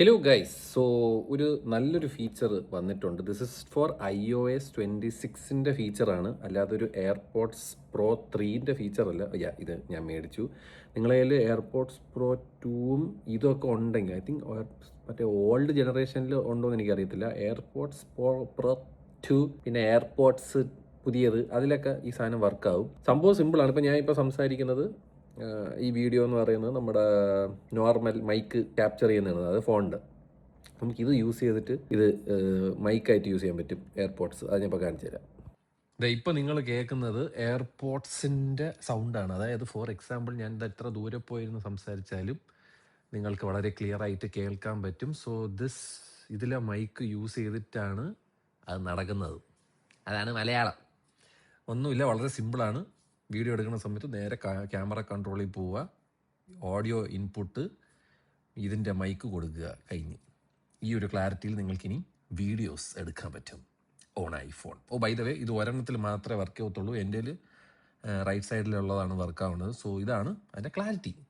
Hello guys, so ഒരു നല്ലൊരു feature വന്നിട്ടുണ്ട്. ദിസ് ഇസ് ഫോർ iOS 26-ൻ്റെ ഫീച്ചറാണ്, അല്ലാതെ ഒരു എയർപോഡ്സ് പ്രോ 3-ൻ്റെ ഫീച്ചറല്ല. ഇത് ഞാൻ മേടിച്ചു. നിങ്ങളെ കയ്യിൽ എയർപോഡ്സ് പ്രോ 2-ഉം ഇതൊക്കെ ഉണ്ടെങ്കിൽ, ഐ തിങ്ക് മറ്റേ ഓൾഡ് ജനറേഷനിൽ ഉണ്ടോ എന്ന് എനിക്കറിയത്തില്ല. എയർപോഡ്സ് പ്രോ 2 പിന്നെ എയർപോഡ്സ് പുതിയത്, അതിലൊക്കെ ഈ സാധനം വർക്കാവും. സംഭവം സിമ്പിളാണ്. ഇപ്പോൾ ഞാൻ സംസാരിക്കുന്നത്, ഈ വീഡിയോ എന്ന് പറയുന്നത് നമ്മുടെ നോർമൽ മൈക്ക് ക്യാപ്ചർ ചെയ്യുന്നതാണ്, അത് ഫോണിൻ്റെ. നമുക്കിത് യൂസ് ചെയ്തിട്ട് ഇത് മൈക്കായിട്ട് യൂസ് ചെയ്യാൻ പറ്റും, എയർപോഡ്സ്. അത് ഞാൻ ഇപ്പോൾ കാണിച്ചു തരാം. ഇപ്പോൾ നിങ്ങൾ കേൾക്കുന്നത് എയർപോഡ്സിൻ്റെ സൗണ്ടാണ്. അതായത് ഫോർ എക്സാമ്പിൾ, ഞാൻ എത്ര ദൂരെ പോയിരുന്ന് സംസാരിച്ചാലും നിങ്ങൾക്ക് വളരെ ക്ലിയർ ആയിട്ട് കേൾക്കാൻ പറ്റും. സോ ഇതിലെ മൈക്ക് യൂസ് ചെയ്തിട്ടാണ് അത് നടക്കുന്നത്. അതാണ് മലയാളം. ഒന്നുമില്ല, വളരെ സിമ്പിളാണ്. വീഡിയോ എടുക്കുന്ന സമയത്ത് നേരെ ക്യാമറ കൺട്രോളിൽ പോവുക, ഓഡിയോ ഇൻപുട്ട്, ഇതിൻ്റെ മൈക്ക് കൊടുക്കുക, കഴിഞ്ഞ്. ഈ ഒരു ക്ലാരിറ്റിയിൽ നിങ്ങൾക്കിനി വീഡിയോസ് എടുക്കാൻ പറ്റും on iPhone. By the way, ഇത് ഒരെണ്ണത്തിൽ മാത്രമേ വർക്ക് ചെയ്യത്തുള്ളൂ. എൻ്റെ റൈറ്റ് സൈഡിലുള്ളതാണ് വർക്ക് ആവുന്നത്. സോ ഇതാണ് അതിൻ്റെ ക്ലാരിറ്റി.